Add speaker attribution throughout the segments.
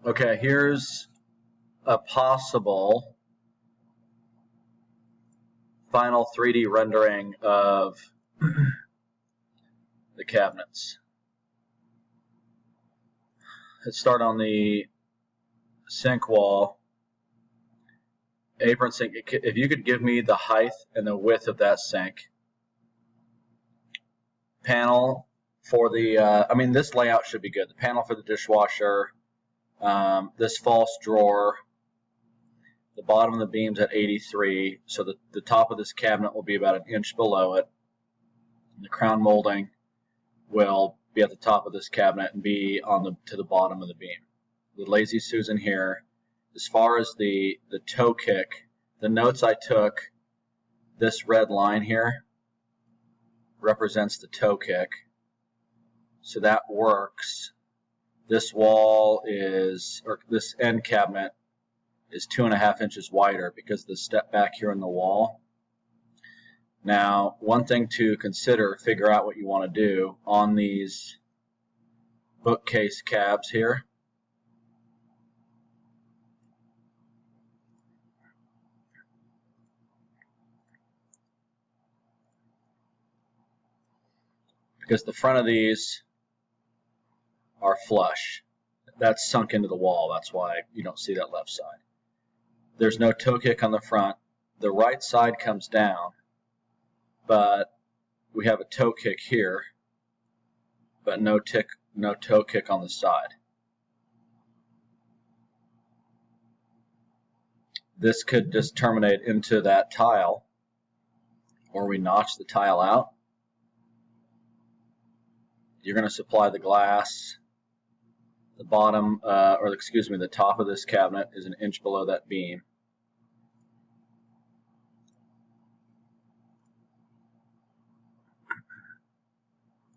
Speaker 1: Okay, here's a possible final 3D rendering of the cabinets. Let's start on the sink wall. Apron sink, if you could give me the height and the width of that sink. Panel for the, this layout should be good. The panel for the dishwasher, this false drawer, the bottom of the beam's at 83, so the top of this cabinet will be about an inch below it. And the crown molding will be at the top of this cabinet and be to the bottom of the beam. The Lazy Susan here. As far as the toe kick, the notes I took, this red line here represents the toe kick. So that works. This wall is, or this end cabinet is 2.5 inches wider because of the step back here in the wall. Now, one thing to consider, figure out what you want to do on these bookcase cabs here. Because the front of these are flush. That's sunk into the wall. That's why you don't see that left side. There's no toe kick on the front. The right side comes down, but we have a toe kick here, but no toe kick on the side. This could just terminate into that tile, or we notch the tile out. You're going to supply the glass. The bottom, the top of this cabinet is an inch below that beam.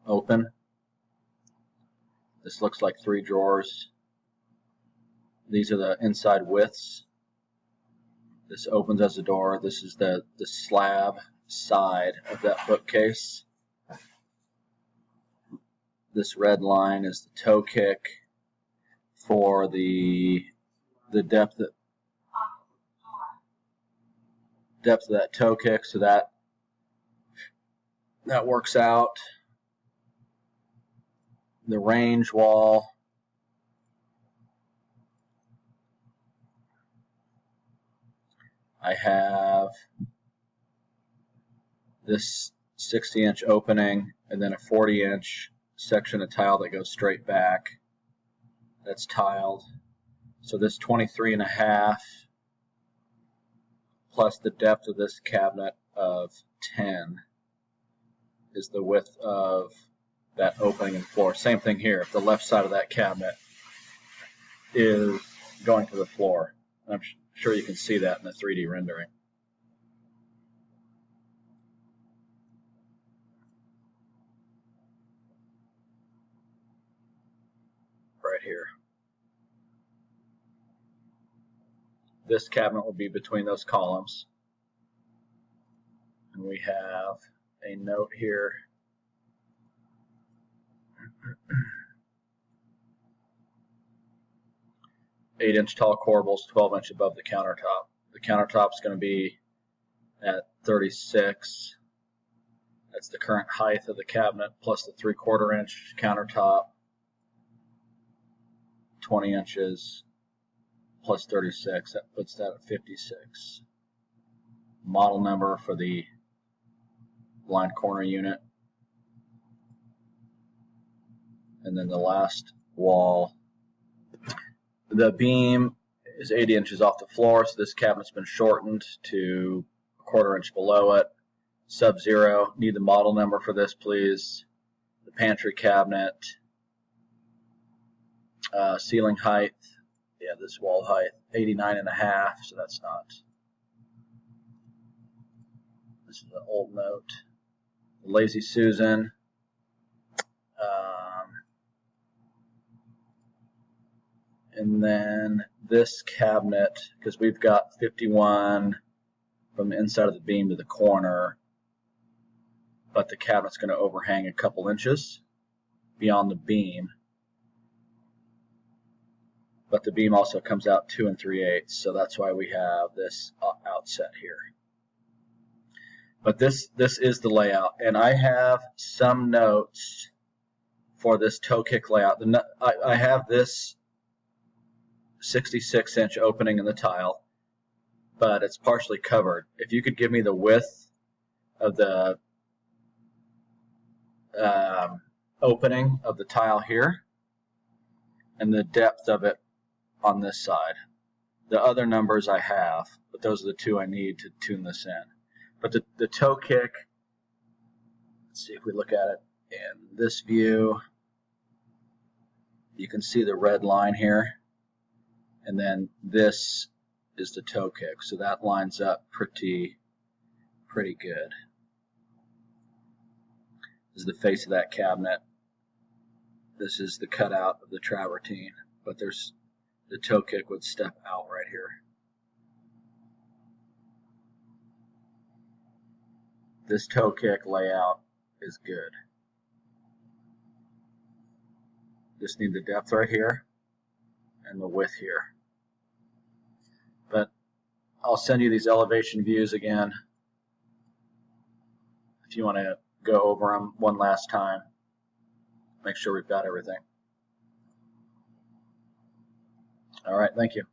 Speaker 1: Open. This looks like 3 drawers. These are the inside widths. This opens as a door. This is the slab side of that bookcase. This red line is the toe kick for the depth of that toe kick, so that works out. The range wall, I have this 60-inch opening and then a 40-inch section of tile that goes straight back. That's tiled. So this 23.5 plus the depth of this cabinet of 10 is the width of that opening and floor. Same thing here. If the left side of that cabinet is going to the floor, I'm sure you can see that in the 3D rendering. Right here. This cabinet will be between those columns. And we have a note here. Eight-inch tall corbels, 12-inch above the countertop. The countertop is going to be at 36. That's the current height of the cabinet plus the 3/4 inch countertop. 20 inches plus 36. That puts that at 56. Model number for the blind corner unit. And then the last wall. The beam is 80 inches off the floor, so this cabinet's been shortened to 1/4 inch below it. Sub-zero. Need the model number for this, please. The pantry cabinet. Ceiling height. Yeah, this wall height. 89.5, so that's not. This is an old note. The Lazy Susan. And then this cabinet, because we've got 51 from the inside of the beam to the corner, but the cabinet's going to overhang a couple inches beyond the beam. but the beam also comes out 2 3/8, so that's why we have this outset here. But this is the layout, and I have some notes for this toe kick layout. I have this 66-inch opening in the tile, but it's partially covered. If you could give me the width of the opening of the tile here and the depth of it on this side. The other numbers I have, but those are the two I need to tune this in. But the toe kick, let's see if we look at it in this view. You can see the red line here, and then this is the toe kick, so that lines up pretty good. This is the face of that cabinet. This is the cutout of the travertine, but there's the toe kick would step out right here. This toe kick layout is good. Just need the depth right here and the width here. But I'll send you these elevation views again if you want to go over them one last time. Make sure we've got everything. All right, thank you.